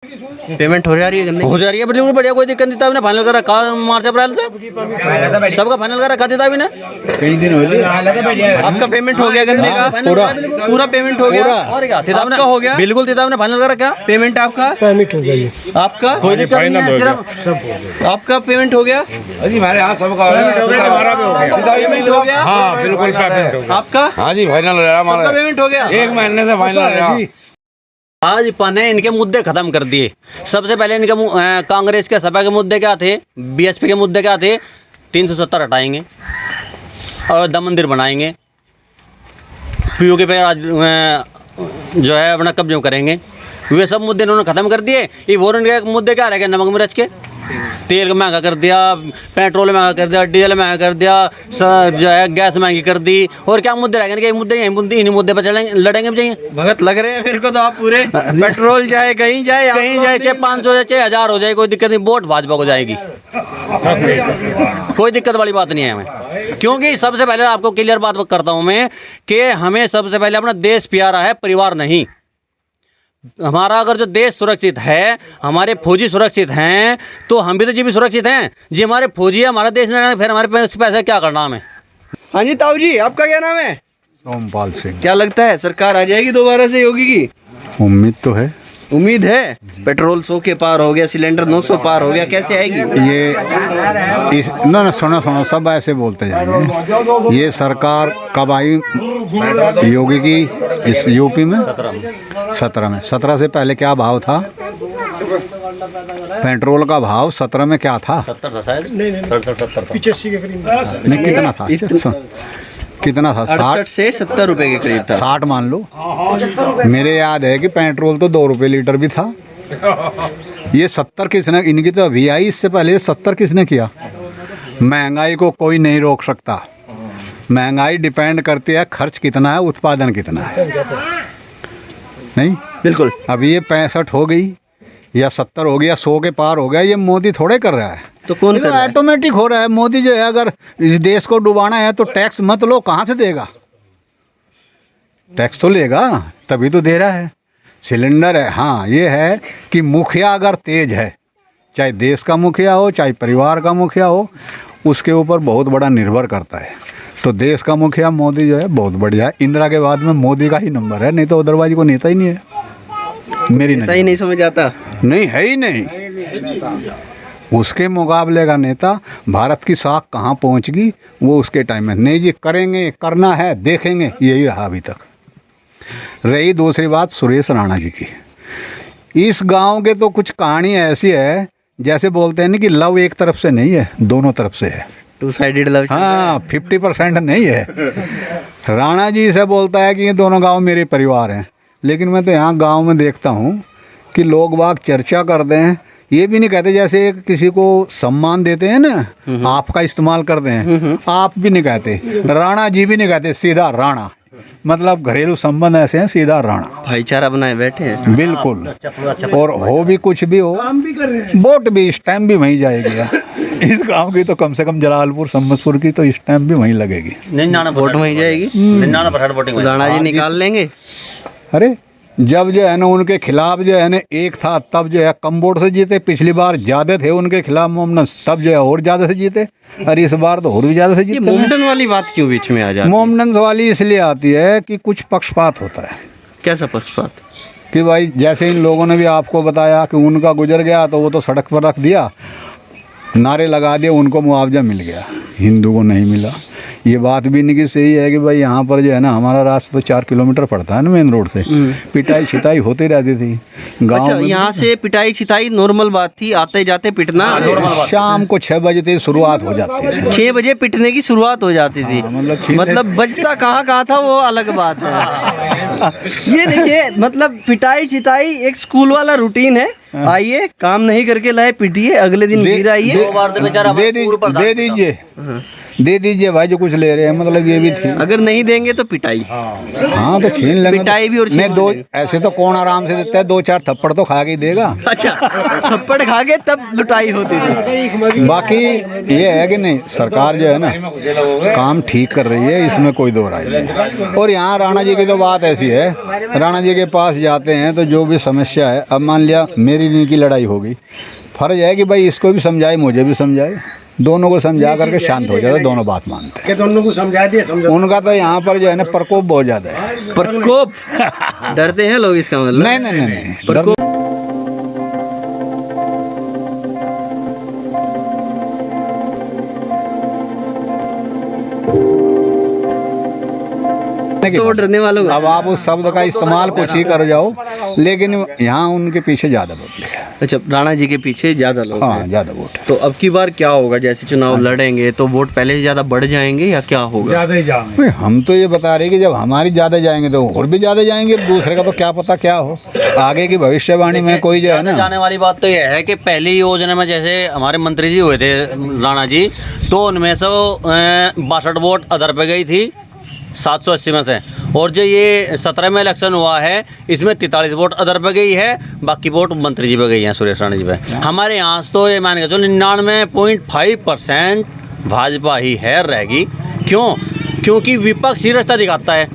Payment हो जा रही है गंदे? हो जा रही है, बिल्कुल बढ़िया, कोई दिक्कत नहीं था। आपने फाइनल कर रखा मार्च अप्रैल से, सबका फाइनल कर रखा था अभी ना, कई दिन हो गए। आपका पेमेंट हो गया गंदे का? पूरा पेमेंट हो गया? और क्या आपका हो गया? बिल्कुल थी, आपने फाइनल कर रखा। पेमेंट आपका? पेमेंट हो गई आपका कोई दिक्कत नहीं है, सिर्फ आपका पेमेंट हो गया? अजी हमारे यहाँ सबका हमारा भी हो गया। पेमेंट हो गया? हाँ बिल्कुल पेमेंट हो गया। आपका? हाँ जी फाइनल हो रहा हमारा, पेमेंट हो गया? 1 महीने से फाइनल हो रहा। आज ने इनके मुद्दे खत्म कर दिए। सबसे पहले इनके कांग्रेस के सपा के मुद्दे क्या थे, बीएसपी के मुद्दे क्या थे? 370 हटाएंगे और दम मंदिर बनाएंगे, पीओके पे जो है अपना कब्जे करेंगे। वे सब मुद्दे इन्होंने खत्म कर दिए। ये वोरन के मुद्दे क्या रह गए? नमक मिर्च के, तेल महंगा कर दिया, पेट्रोल महंगा कर दिया, डीजल महंगा कर दिया, जो है गैस महंगी कर दी। और क्या मुद्दे रह गए? इनके मुद्दे इन्हीं मुद्दे पर लड़ेंगे चाहिए। भगत लग रहे हैं मेरे को तो आप पूरे। पेट्रोल जाए कहीं जाए चाहे 500 जाए चाहे 1000 हो जाए, कोई दिक्कत नहीं, वोट भाजपा को जाएगी, कोई दिक्कत वाली बात नहीं है हमें। क्योंकि सबसे पहले आपको क्लियर बात करता हूं मैं कि हमें सबसे पहले अपना देश प्यारा है, परिवार नहीं। हमारा अगर जो देश सुरक्षित है, हमारे फौजी सुरक्षित हैं, तो हम भी तो जी भी सुरक्षित हैं जी। हमारे फौजी है, हमारा देश नहीं, फिर हमारे पास पैसा क्या करना हमें? हाँ जी ताऊ जी, आपका क्या नाम है? सोमपाल सिंह। क्या लगता है सरकार आ जाएगी दोबारा से योगी की? उम्मीद तो है। उम्मीद है। पेट्रोल 100 के पार हो गया, सिलेंडर 900 पार हो गया, कैसे आएगी ये इस ना सुनो सब ऐसे बोलते जाएंगे। ये सरकार कब आई योगी की? इस यूपी में 17 में। 17 से पहले क्या भाव था? पेट्रोल का भाव 17 में क्या था? 70 था शायद, 70 85 के करीब। नहीं, कितना था? कितना था? 68 से 70 रुपए के करीब था। 60 मान लो। मेरे याद है कि पेट्रोल तो 2 रुपये लीटर भी था। ये 70 किसने? इनकी तो अभी आई, इससे पहले 70 किसने किया? महंगाई को कोई नहीं रोक सकता। महंगाई डिपेंड करती है खर्च कितना है, उत्पादन कितना है। नहीं बिल्कुल। अभी ये 65 हो गई या 70 हो गया, 100 के पार हो गया, ये मोदी थोड़े कर रहा है। तो कौन कर रहा है? ऑटोमेटिक हो रहा है। मोदी जो है, अगर इस देश को डुबाना है तो टैक्स मत लो, कहाँ से देगा? टैक्स तो लेगा, तभी तो दे रहा है। सिलेंडर है, हाँ ये है कि मुखिया अगर तेज है, चाहे देश का मुखिया हो चाहे परिवार का मुखिया हो, उसके ऊपर बहुत बड़ा निर्भर करता है। तो देश का मुखिया मोदी जो है बहुत बढ़िया है। इंदिरा के बाद में मोदी का ही नंबर है, नहीं तो अदरवाइज को नेता ही नहीं है। मेरी नेता ही नहीं समझ आता। नहीं है ही नहीं, उसके मुकाबले का नेता। भारत की साख कहाँ पहुँच गई वो उसके टाइम में। नहीं जी करेंगे, करना है, देखेंगे, यही रहा अभी तक। रही दूसरी बात सुरेश राणा जी की, इस गांव के तो कुछ कहानी ऐसी है जैसे बोलते हैं ना कि लव एक तरफ से नहीं है, दोनों तरफ से है। 2 साइडेड लव। हाँ 50% नहीं है। राणा जी से बोलता है कि ये दोनों गांव मेरे परिवार हैं, लेकिन मैं तो यहाँ गांव में देखता हूँ कि लोग बाग चर्चा करते हैं, ये भी नहीं कहते जैसे किसी को सम्मान देते हैं ना, आपका इस्तेमाल करते हैं, आप भी नहीं कहते, राणा जी भी नहीं कहते, सीधा राणा। मतलब घरेलू संबंध ऐसे हैं, सीधा राणा। भाईचारा बनाए बैठे हैं। बिल्कुल। और हो भी कुछ भी हो, वोट भी इस टाइम भी वहीं जाएगी। इस गांव की तो कम से कम जलालपुर सम्मतपुर की तो इस टाइम भी वहीं लगेगी। 99 वोट वहीं जाएगी। 99% वोटिंग। राणा जी निकाल लेंगे। अरे जब जो है ना उनके खिलाफ जो है ना एक था, तब जो है कम वोट से जीते। पिछली बार ज़्यादा थे उनके खिलाफ मोमडन, तब जो है और ज़्यादा से जीते। और इस बार तो और भी ज़्यादा से जीते। मोमडन वाली बात क्यों बीच में आ जाती है? मोमडन वाली इसलिए आती है कि कुछ पक्षपात होता है। कैसा पक्षपात? कि भाई जैसे इन लोगों ने भी आपको बताया कि उनका गुजर गया तो वो तो सड़क पर रख दिया, नारे लगा दिए, उनको मुआवजा मिल गया, हिंदू को नहीं मिला। ये बात भी नहीं कि सही है कि भाई यहाँ पर जो है ना हमारा रास्ता तो 4 किलोमीटर पड़ता है ना मेन रोड से, पिटाई छिटाई होती रहती थी गाँव अच्छा, में। यहाँ से पिटाई छिटाई नॉर्मल बात थी, आते जाते पिटना। शाम को 6 बजे से शुरुआत हो जाती है। 6 बजे पिटने की शुरुआत हो जाती थी। मतलब बजता कहाँ था वो अलग बात है। ये देखिए, मतलब पिटाई छिटाई एक स्कूल वाला रूटीन है। आइए काम नहीं करके लाए, पिटिए, अगले दिन फिर आइए। दे दीजिए। दे दीजिए भाई जो कुछ ले रहे हैं, मतलब ये भी थी। अगर नहीं देंगे तो पिटाई। हाँ तो छीन लेंगे, पिटाई भी और नहीं छीन दो, लेंगे। ऐसे तो कौन आराम से देता है, 2-4 थप्पड़ तो खा के ही देगा। अच्छा, थप्पड़ खा के तब लुटाई होती थी। बाकी ये है कि नहीं, सरकार जो है ना काम ठीक कर रही है, इसमें कोई दो राय नहीं। और यहाँ राणा जी की तो बात ऐसी है, राणा जी के पास जाते हैं तो जो भी समस्या है, अब मान लिया मेरी इनकी लड़ाई होगी, फर्ज है कि भाई इसको भी समझाए, मुझे भी समझाए, दोनों को समझा करके शांत हो जाता है, दोनों बात मानते हैं। दोनों को समझा दिए, समझो। उनका तो यहाँ पर जो है ना प्रकोप बहुत ज़्यादा है। प्रकोप, डरते हैं लोग इसका मतलब? नहीं नहीं नहीं नहीं, प्रकोप। तो डरने वालों को अब आप उस शब्द का इस्तेमाल कुछ ही कर जाओ, लेकिन यहाँ उनके पीछे ज़्यादा वोट है। अच्छा, राणा जी के पीछे ज्यादा लोग हाँ हैं। ज़्यादा वोट है। तो अब की बार क्या होगा? जैसे चुनाव लड़ेंगे तो वोट पहले से ज्यादा बढ़ जाएंगे या क्या होगा? ज्यादा ही जाएंगे। नहीं, हम तो ये बता रहे हैं कि जब हमारी ज़्यादा जाएंगे तो और भी ज़्यादा जाएंगे, दूसरे का तो क्या पता क्या हो, आगे की भविष्यवाणी में कोई जो है ना। जाने वाली बात तो यह है कि पहली योजना में जैसे हमारे मंत्री जी हुए थे राणा जी, तो उनमें से 62 वोट अदर पे गई थी 780 में से, और जो ये 17 में इलेक्शन हुआ है इसमें 43 वोट अदर पे गई है, बाकी वोट मंत्री जी पे गई हैं, सुरेश राणा जी पे। हमारे यहाँ से तो ये मान के चलो 99.5% भाजपा ही है रहेगी। क्यों? क्योंकि विपक्ष ही रास्ता दिखाता है।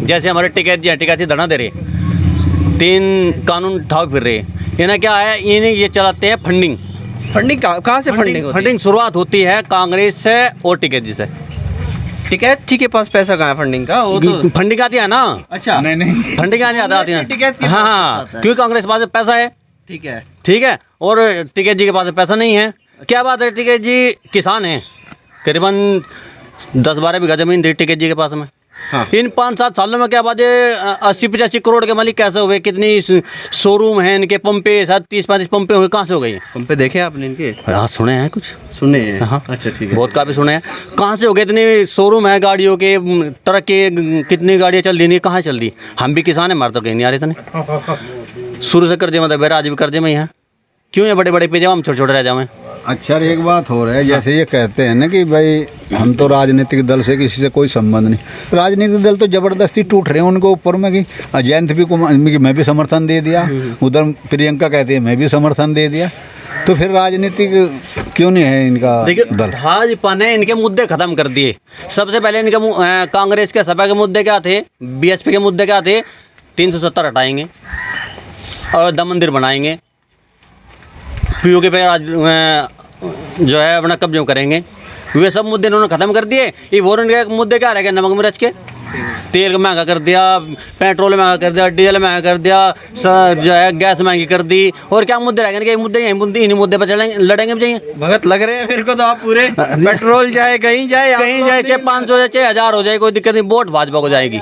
जैसे हमारे टिकैत जी हैं, टिकैत जी धरना दे रहे, 3 कानून ठाव फिर रहे, इन्हें क्या है, इन्हें ये चलाते हैं फंडिंग। फंडिंग कहाँ से फंडिंग होती है? फंडिंग शुरुआत होती है कांग्रेस से और टिकैत जी से। टिकैत जी के पास पैसा कहाँ है फंडिंग का? वो तो फंडिंग आती है ना। अच्छा, नहीं नहीं, फंडिंग आती आती है। टिकैत के हाँ पास हाँ, आता है। क्योंकि कांग्रेस के पास पैसा है, ठीक है। ठीक है, और टिकैत जी के पास पैसा नहीं है। क्या बात है, टिकैत जी किसान हैं, करीबन 10-12 बीघा जमीन थी टिकैत जी के पास में। हाँ। इन 5-7 सालों में क्या बात है, 80-85 करोड़ के मालिक कैसे हुए? कितनी शोरूम है इनके, पंपे, शायद 30-35 पंपे हुए, कहाँ से हो गई? पंपे देखे आपने इनके? हाँ, सुने हैं कुछ, सुने हैं? हाँ। अच्छा, ठीक है। बहुत काफ़ी सुने हैं। कहाँ से हो गए? इतने शोरूम है गाड़ियों के, ट्रक के, कितनी गाड़ियाँ चल रही, कहाँ चल रही? हम भी किसान हैं, हमारे तो कहीं नहीं आ रहे इतने। शुरू से कर्जे में दबे, आज भी कर्जे में ही है। क्यों ये बड़े बड़े पे जाओ, हम छोटे छोटे रह जाओ? अच्छा एक बात हो रहा है, जैसे ये कहते हैं ना कि भाई हम तो राजनीतिक दल से किसी से कोई संबंध नहीं, राजनीतिक दल तो जबरदस्ती टूट रहे हैं उनके ऊपर में कि जयंत भी को मैं भी समर्थन दे दिया, उधर प्रियंका कहती है मैं भी समर्थन दे दिया, तो फिर राजनीतिक क्यों नहीं है इनका दल? भाजपा ने इनके मुद्दे खत्म कर दिए। सबसे पहले इनके कांग्रेस के सपा के मुद्दे क्या थे, बीएसपी के मुद्दे क्या थे? 370 हटाएंगे और दम मंदिर बनाएंगे, पीओके पे जो है अपना कब्जे करेंगे, वे सब मुद्दे इन्होंने ख़त्म कर दिए। ये वोरन के मुद्दे क्या रह गए? नमक मिर्च के, तेल महंगा कर दिया, पेट्रोल महंगा कर दिया, डीजल महंगा कर दिया, जो है गैस महंगी कर दी, और क्या मुद्दे रह गए? इनके मुद्दे इन्हीं मुद्दे पर चलेंगे, लड़ेंगे भी चाहिए। भगत लग रहे हैं मेरे को तो आप पूरे। पेट्रोल चाहे कहीं जाए, चाहे 500 जाए, चाहे 1000 हो जाए, कोई दिक्कत नहीं, वोट भाजपा को जाएगी,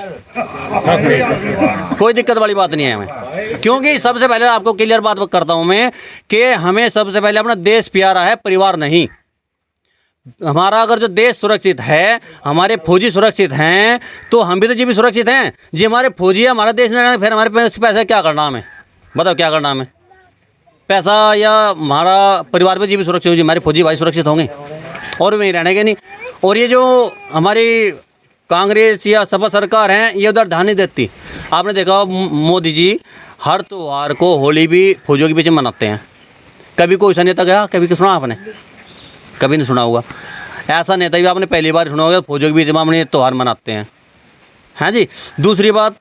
कोई दिक्कत वाली बात नहीं है हमें। क्योंकि सबसे पहले आपको क्लियर बात करता हूं मैं कि हमें सबसे पहले अपना देश प्यारा है, परिवार नहीं। हमारा अगर जो देश सुरक्षित है, हमारे फौजी सुरक्षित हैं, तो हम भी तो जी भी सुरक्षित हैं। जी हमारे फौजी है, हमारा देश नहीं, फिर हमारे पास पैसा क्या करना हमें? बताओ क्या करना हमें? पैसा या हमारा परिवार में जी भी सुरक्षित होगी, हमारे फौजी भाई सुरक्षित होंगे और वहीं रहने के नहीं। और ये जो हमारी कांग्रेस या सपा सरकार है, ये उधर ध्यान नहीं देती। आपने देखा मोदी जी हर त्योहार को, होली भी फौजियों के पीछे मनाते हैं। कभी कोई ऐसा नेता गया, कभी सुना आपने? कभी नहीं सुना होगा। ऐसा नेता भी आपने पहली बार सुना होगा, फौजियों के बीच में अपने त्यौहार मनाते हैं। हाँ जी। दूसरी बात,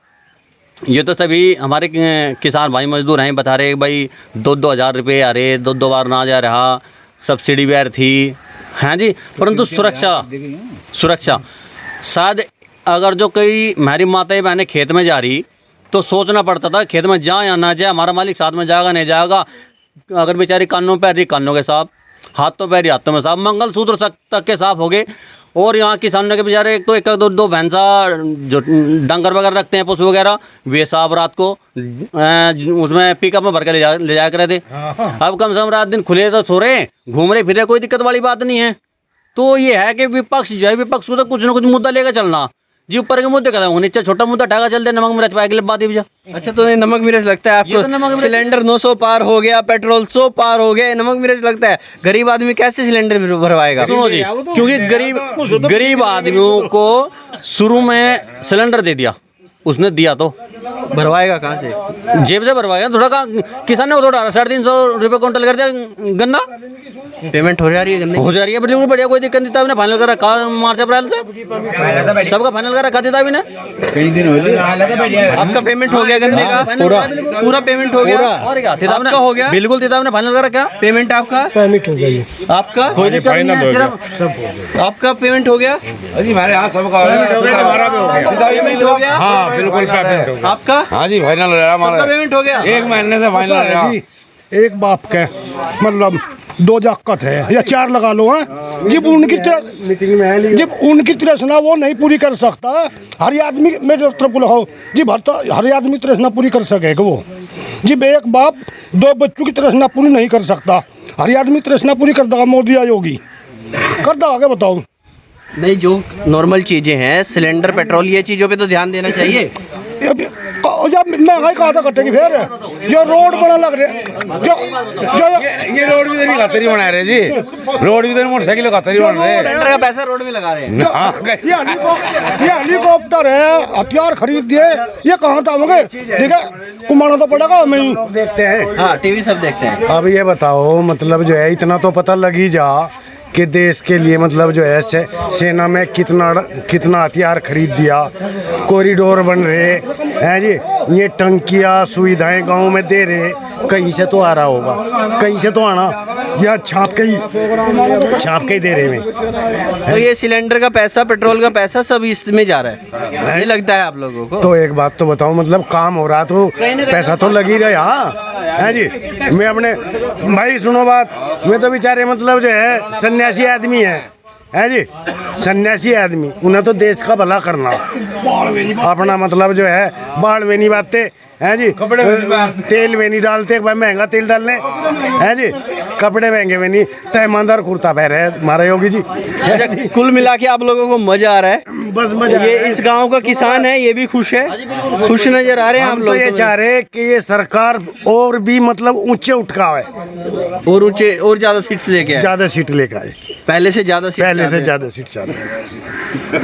ये तो सभी हमारे किसान भाई मजदूर हैं, बता रहे भाई 2-2 हज़ार रुपये आ रहे, 2-2 बार ना जा रहा, सब्सिडी भी आ रही थी। हाँ जी, परंतु सुरक्षा शायद अगर जो कई हमारी माताएं बहनें खेत में जा रही तो सोचना पड़ता था खेत में जाए या ना जाए, हमारा मालिक साथ में जाएगा नहीं जाएगा। अगर बेचारी कानों पैर रही कानों के साथ, हाथों पैर हाथों में साफ, मंगलसूत्र तक के साफ हो गए। और यहाँ किसानों के बेचारे एक तो 1-2 भैंसा जो डंगर वगैरह रखते हैं, पशु वगैरह, वे साहब रात को उसमें पिकअप में भर के ले जाया करे थे। अब कम से कम रात दिन खुले तो सो रहे, घूम रहे फिर रहे, कोई दिक्कत वाली बात नहीं है। तो ये है कि विपक्ष जो है, विपक्ष को तो कुछ ना कुछ मुद्दा लेकर चलना। जी ऊपर के मुद्दे खत्म होने, नीचे छोटा मुद्दा ठाका चल दे, नमक मिर्च पाए के लिए बात ही बजा। अच्छा, तो ये नमक मिर्च लगता है ये तो नमक आपको? मिर्च- सिलेंडर 900 पार हो गया, पेट्रोल 100 पार हो गया, नमक मिर्च लगता है? गरीब आदमी कैसे सिलेंडर भरवाएगा? सुनो जी, क्योंकि गरीब आदमियों को शुरू में सिलेंडर दे दिया, उसने दिया तो भरवाएगा कहाँ से? जेब से भरवाएगा थोड़ा का। किसान ने वो थोड़ा 350 रुपये क्विंटल कर दिया गन्ना, पेमेंट हो जा रही है गन्ने की? हो जा रही है। बिल्कुल बढ़िया, कोई दिक्कत नहीं था। हमने फाइनल कर रखा मार्च अप्रैल से, सबका फाइनल कर रखा था अभी ने। कई दिन हो गए। आपका पेमेंट हो गया गन्ने का? पूरा पेमेंट हो गया? और क्या आपका हो गया? बिल्कुल तिताब ने फाइनल कर रखा। पेमेंट आपका? पेमेंट हो गई। आपका? कोई दिक्कत नहीं है, सिर्फ आपका पेमेंट हो गया? अजी हमारे यहाँ सबका पेमेंट हो गया? हाँ बिल्कुल पेमेंट हो गया। आपका? हाँ जी फाइनल हो रहा सबका हमारा, पेमेंट हो गया? 1 महीने से फाइनल हो रहा। एक बाप का मतलब 2 जाकत है या 4 लगा लो हैं। जब उनकी तृष्णा वो नहीं पूरी कर सकता, हर आदमी मेरे तरफ बुलाओ जी, हर आदमी तृष्णा पूरी कर सकेगा वो। जब एक बाप 2 बच्चों की तृष्णा पूरी नहीं कर सकता, हर आदमी तृष्णा पूरी कर देगा। मोदी या योगी कर दो, आगे बताओ। नहीं, जो नॉर्मल चीजें हैं, सिलेंडर, पेट्रोल, ये चीजों पे तो ध्यान देना चाहिए। जब महंगाई कहाँ तक घटेगी फिर? जो रोड बना लग रहे, जो ये रोड भी नहीं खातिर बना रहे जी, रोड भी तो मोटरसाइकिल खातिर बन रहे। सिलेंडर का पैसा रोड में लगा रहे हैं। हाँ, ये हेलीकॉप्टर है, हथियार खरीद दिए, ये कहाँ था होंगे? ठीक है, कुमाना तो पड़ेगा हमें ही। देखते हैं, हाँ, टीवी सब देखते हैं। अब ये बताओ, मतलब जो है इतना तो पता लग ही जा कि देश के लिए मतलब जो है सेना में कितना हथियार खरीद दिया, कॉरिडोर बन रहे हैं जी, ये टंकियाँ सुविधाएं गांव में दे रहे, कहीं से तो आ रहा होगा, कहीं से तो आना, या छाप के ही दे रहे में। तो ये सिलेंडर का पैसा, पेट्रोल का पैसा सब इसमें जा रहा है, ये लगता है आप लोगों को? तो एक बात तो बताओ, मतलब काम हो रहा तो पैसा तो लग ही रहा है जी। मैं अपने भाई सुनो बात, मैं तो बेचारे मतलब जो है सन्यासी आदमी है जी, सन्यासी आदमी, उन्हें तो देश का भला करना, अपना मतलब जो है बाढ़ में नहीं बातें है जी, तेल में नहीं डालते, महंगा तेल डालने है जी, कपड़े महंगे में नहीं, तयमानदार कुर्ता पहन रहे हमारे योगी जी। अच्छा, कुल मिला के आप लोगों को मजा आ रहा है? बस मजा। ये इस गांव का किसान है, ये भी खुश है, खुश नजर आ रहे हैं आप हम लोग? तो ये चाह रहे हैं कि ये सरकार और भी मतलब ऊंचे उठकावे, और ऊंचे और ज्यादा सीट्स लेके आए, ज्यादा सीट लेकर आए, पहले से ज्यादा सीट, पहले से ज्यादा सीट चाह रहे हैं।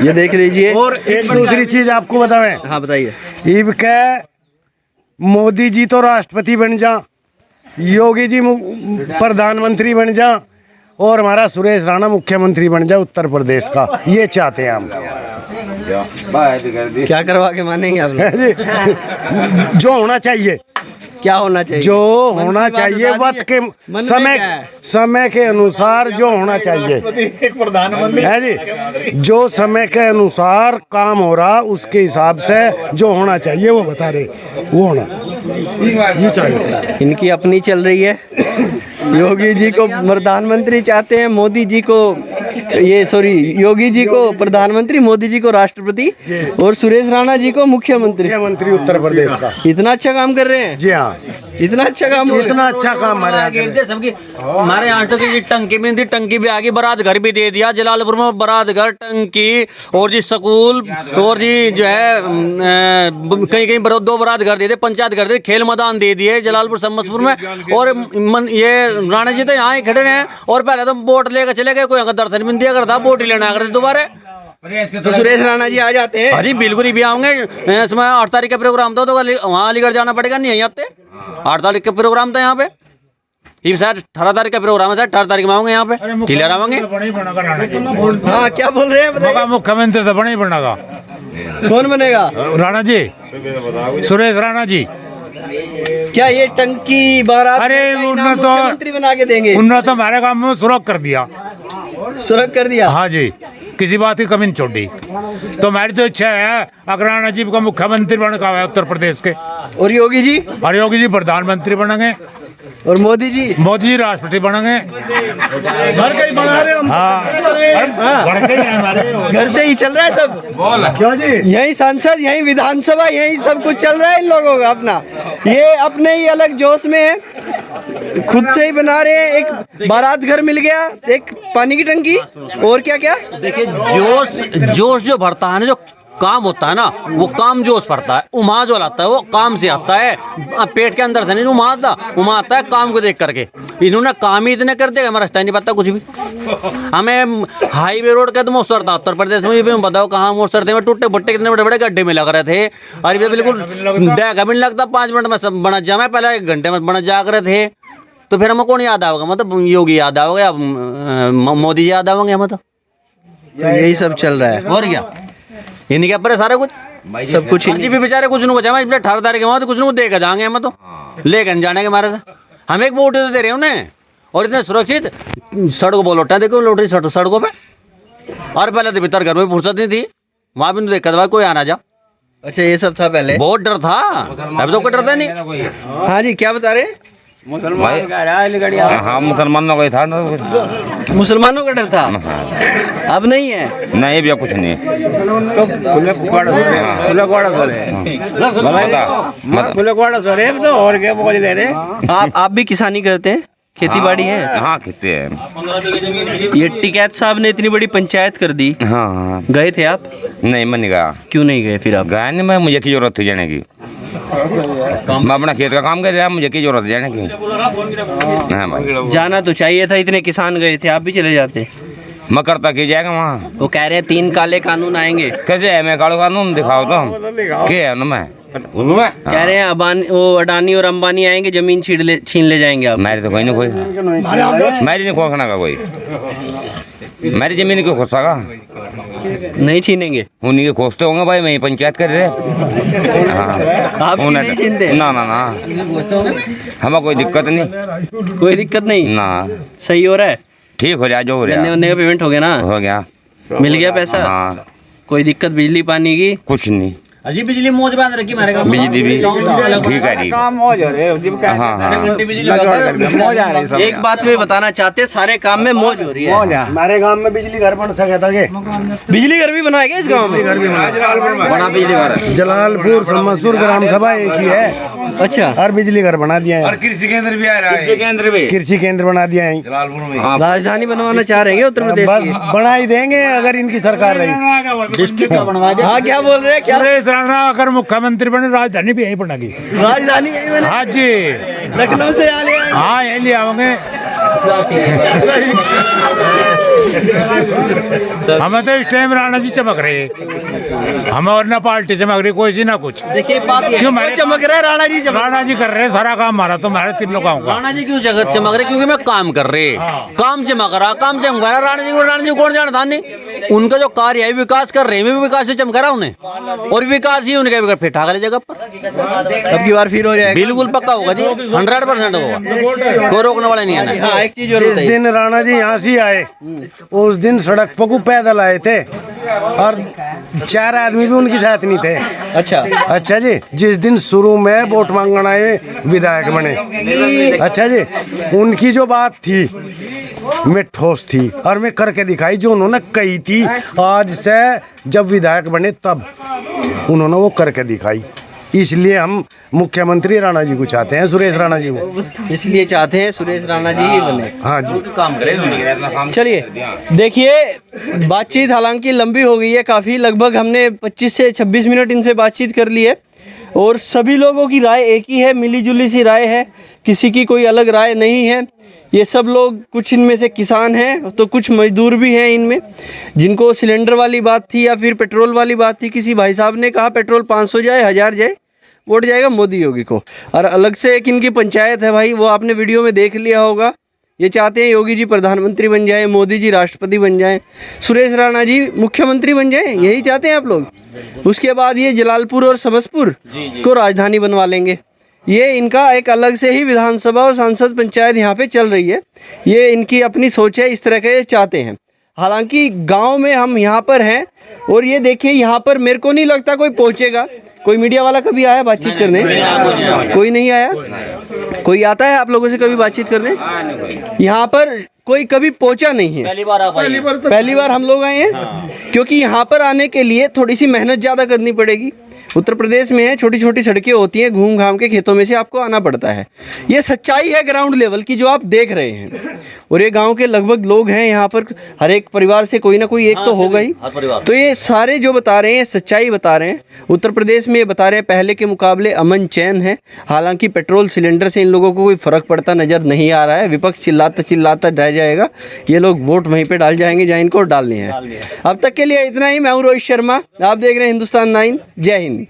ये देख लीजिए। और एक दूसरी चीज आपको बतावें, हाँ बताइए। इब के मोदी जी तो राष्ट्रपति बन जा, योगी जी प्रधानमंत्री बन जा, और हमारा सुरेश राणा मुख्यमंत्री बन जाए उत्तर प्रदेश का, ये चाहते हैं हम। क्या करवा के मानेंगे आप लोग? जो होना चाहिए, क्या होना चाहिए? जो होना चाहिए वक्त के समय के अनुसार जो होना चाहिए है जी, जो समय के अनुसार काम हो रहा उसके हिसाब से जो होना चाहिए वो बता रहे, वो होना ये चाहिए। इनकी अपनी चल रही है। योगी जी को प्रधानमंत्री चाहते हैं, मोदी जी को योगी जी को प्रधानमंत्री, मोदी जी को राष्ट्रपति, और सुरेश राणा जी को मुख्यमंत्री उत्तर प्रदेश का। इतना अच्छा काम कर रहे हैं जी हाँ, इतना अच्छा काम हो रहा है। इतना अच्छा काम सबकी हमारे यहाँ तक ये टंकी भी थी, टंकी भी आगे, बारात घर भी दे दिया जलालपुर में, बारात घर, टंकी, और जी स्कूल, और जी जो है कहीं कहीं 2 बारात घर दे दिए, पंचायत घर दे, खेल मैदान दे दिए जलालपुर सम्मतपुर में। और ये राणा जी तो यहाँ ही खड़े हैं, और पहले तो वोट लेकर चले गए, कोई दर्शन भी नहीं दिया करता, वोट ही लेना करते दोबारा। तो सुरेश राणा जी आ जाते हैं? हाँ जी बिल्कुल ही भी आऊंगे। इसमें 8 तारीख का प्रोग्राम था, तो वहाँ अलीगढ़ जाना पड़ेगा, नहीं आते। 8 तारीख का प्रोग्राम था यहाँ पे, ये शायद 18 तारीख का प्रोग्राम है, शायद 18 तारीख में आऊंगे यहाँ पे, क्लियर आवांगे। हाँ, क्या बोल रहे हैं बताइए? मुख्यमंत्री तो बना ही बनेगा। कौन बनेगा? राणा जी, सुरेश राणा जी। क्या ये टंकी बारात अरे उन्होंने तो मुख्यमंत्री बना के देंगे? उन्होंने तो हमारे काम में सुरख कर दिया, सुरख कर दिया। हाँ जी, किसी बात की कमी नहीं छोड़ी। तो हमारी तो इच्छा है अगर राणा जी को मुख्यमंत्री बनने का है उत्तर प्रदेश के, और योगी जी? और योगी जी प्रधानमंत्री बनेंगे, और मोदी जी राष्ट्रपति बनेंगे। घर के ही बना रहे हम। घर से ही चल रहा है सब? क्यों जी? यही सांसद, यही विधानसभा, यही सब कुछ चल रहा है इन लोगों का अपना, ये अपने ही अलग जोश में है, खुद से ही बना रहे हैं। एक बारात घर मिल गया, एक पानी की टंकी, और क्या क्या। देखिए जोश जो भरता है ना, जो काम होता है ना, वो काम जोश पड़ता है, उमा जो आता है वो काम से आता है, पेट के अंदर से नहीं उमा आता है काम को देख करके। इन्होंने काम ही इतने कर दिया, हमारा रास्ता नहीं पता कुछ भी। हमें हाईवे रोड का तो मोसर था उत्तर प्रदेश में, ये भी बताओ कहाँ मोसर थे, टूटे भुट्टे कितने बड़े बड़े गड्ढे में लग रहे थे, और ये बिल्कुल देखा भी नहीं लगता 5 मिनट में सब बना जा, मैं पहले 1 घंटे में बना जा रहे थे। तो फिर हमें कौन याद आओगे, मतलब योगी याद आओगे या मोदी जी याद आओगे हमें? तो यही सब चल रहा है और क्या, इन्हीं के ऊपर है सारा कुछ, सब कुछ जी भी बेचारे कुछ नहीं बचा, मैं 18 तारीख के तो कुछ नहीं देकर जाएंगे हम, तो लेकर जाने के मारे से हम एक वोट तो दे रहे हैं उन्हें, और इतने सुरक्षित सड़कों पर लौटा, देखो लौट रही सड़कों पे, और पहले तो भीतर घर में फुर्सत नहीं थी, वहाँ भी नहीं देखा था कोई आना जा। अच्छा ये सब था पहले, बहुत डर था, अभी तो कोई डरता नहीं। हाँ जी क्या बता रहे हैं? हाँ मुसलमानों का ही था ना, मुसलमानों का डर था, अब नहीं है। नहीं भैया कुछ नहीं। आप भी किसानी करते हैं, खेती बाड़ी है? हाँ खेती है। ये टिकैत साहब ने इतनी बड़ी पंचायत कर दी, हाँ गए थे आप? नहीं मैं नहीं गया। क्यों नहीं गए फिर आप? गया नहीं मैं, मुझे की जरूरत थी जाने की, मैं अपना खेत का काम कर रहा, मुझे की जरूरत है जाने की। हाँ भाई जाना तो चाहिए था, इतने किसान गए थे, आप भी चले जाते। मैं करता की जाएगा वहाँ। वो कह रहे हैं 3 काले कानून आएंगे। कैसे है? मैं कालो कानून दिखाओ तो क्या है ना, मैं कह रहे हैं वो अडानी और अंबानी आएंगे, जमीन छीन ले जाएंगे आप। मेरे तो कोई ना कोई, मेरी नहीं खोखना का कोई, मेरी जमीन क्यों खोसेगा? नहीं छीनेंगे, उन्हीं के खोजते होंगे भाई, मैं पंचायत कर रहे। आप नहीं छीनते? ना ना ना, हमें कोई दिक्कत नहीं, कोई दिक्कत नहीं ना सही हो रहा है, ठीक हो रहा, जो हो रहा गन्ने का पेमेंट हो गया ना? हो गया, मिल गया पैसा? हाँ कोई दिक्कत बिजली पानी की? कुछ नहीं, अजी बिजली मौज बांध रखी हमारे गाँव में, बिजली भी ठीक है जी। हाँ एक बात में बताना चाहते, सारे काम में मौज हो रही है। हमारे गांव में बिजली घर बन सका था, बिजली घर भी बनाएगा इस गांव में? बड़ा बिजली घर, जलालपुर समस्तपुर ग्राम सभा एक ही है। अच्छा, और बिजली घर बना दिया है, कृषि केंद्र भी आ रहा है, केंद्र भी, कृषि केंद्र बना दिया है। राजधानी बनवाना चाह रहे हैं उत्तर प्रदेश बस की? बना ही देंगे अगर इनकी सरकार रही। हाँ क्या बोल रहे हैं, क्या सुरेश राणा अगर मुख्यमंत्री बने राजधानी भी यहीं बनेगी। राजधानी यही बने? हाँ जी, लखनऊ से आ लिया? हाँ यहीं ले आओगे। हमें तो इस टाइम राणा जी चमक रहे, हमें और ना पार्टी चमक रही कोई सी ना कुछ। देखिए बात ये क्यों है, चमक रहा है राणा जी, राणा जी कर रहे सारा काम हमारा, तो हमारे 3 लोगों का। राणा जी क्यों चमक रहे? क्योंकि मैं काम कर रहे, काम चमक रहा, काम चमक रहा। राणा जी कौन जानता नहीं, उनका जो कार्य है विकास कर रहे हैं, विकास से चमक रहा उन्हें, और विकास ही उनका फिर ठाक जगह पर अब की बार फिर हो जाएगा, बिल्कुल पक्का होगा जी, 100% होगा, कोई रोकने वाला नहीं है। हाँ एक चीज और जिस बताइए। दिन राणा जी यहाँ से आए उस दिन सड़क पर को पैदल आए थे, और 4 आदमी भी उनके साथ नहीं थे। अच्छा जी, जिस दिन शुरू में वोट मांगने आए विधायक बने, अच्छा जी, उनकी जो बात थी में ठोस थी, और मैं करके दिखाई जो उन्होंने कही थी। आज से जब विधायक बने तब उन्होंने वो करके दिखाई, इसलिए हम मुख्यमंत्री राणा जी को चाहते हैं, सुरेश राणा जी को इसलिए चाहते हैं सुरेश राणा जी ही बने। हाँ जी, काम करे। चलिए देखिए, बातचीत हालांकि लंबी हो गई है काफ़ी, लगभग हमने 25 से 26 मिनट इनसे बातचीत कर ली है, और सभी लोगों की राय एक ही है, मिली जुली सी राय है, किसी की कोई अलग राय नहीं है। ये सब लोग, कुछ इनमें से किसान हैं तो कुछ मजदूर भी हैं इनमें, जिनको सिलेंडर वाली बात थी या फिर पेट्रोल वाली बात थी। किसी भाई साहब ने कहा पेट्रोल 500 जाए, 1000 जाए, वोट जाएगा मोदी योगी को। और अलग से एक इनकी पंचायत है भाई, वो आपने वीडियो में देख लिया होगा। ये चाहते हैं योगी जी प्रधानमंत्री बन जाए, मोदी जी राष्ट्रपति बन जाएं, सुरेश राणा जी मुख्यमंत्री बन जाएं, यही चाहते हैं आप लोग। उसके बाद ये जलालपुर और समस्तपुर को राजधानी बनवा लेंगे। ये इनका एक अलग से ही विधानसभा और सांसद पंचायत यहाँ पे चल रही है, ये इनकी अपनी सोच है, इस तरह के चाहते हैं। हालांकि गांव में हम यहाँ पर हैं, और ये देखिए यहाँ पर मेरे को नहीं लगता कोई पहुँचेगा। कोई मीडिया वाला कभी आया बातचीत करने? कोई नहीं आया। कोई आता है आप लोगों से कभी बातचीत करने? यहाँ पर कोई कभी पहुंचा नहीं है, पहली बार हम लोग आए हैं। क्योंकि यहाँ पर आने के लिए थोड़ी सी मेहनत ज़्यादा करनी पड़ेगी। उत्तर प्रदेश में है, छोटी छोटी सड़कें होती हैं, घूम घाम के खेतों में से आपको आना पड़ता है। ये सच्चाई है ग्राउंड लेवल की जो आप देख रहे हैं। और ये गांव के लगभग लोग हैं यहाँ पर, हर एक परिवार से कोई ना कोई एक तो होगा ही। हर परिवार। तो ये सारे जो बता रहे हैं सच्चाई बता रहे हैं। उत्तर प्रदेश में ये बता रहे हैं पहले के मुकाबले अमन चैन है। हालांकि पेट्रोल सिलेंडर से इन लोगों को कोई फ़र्क पड़ता नज़र नहीं आ रहा है। विपक्ष चिल्लाता चिल्लाता रह जाएगा, ये लोग वोट वहीं पे डाल जाएंगे जहाँ इनको डालने हैं। अब तक के लिए इतना ही। मैं हूँ रोहित शर्मा, आप देख रहे हैं हिंदुस्तान 9। जय हिंद।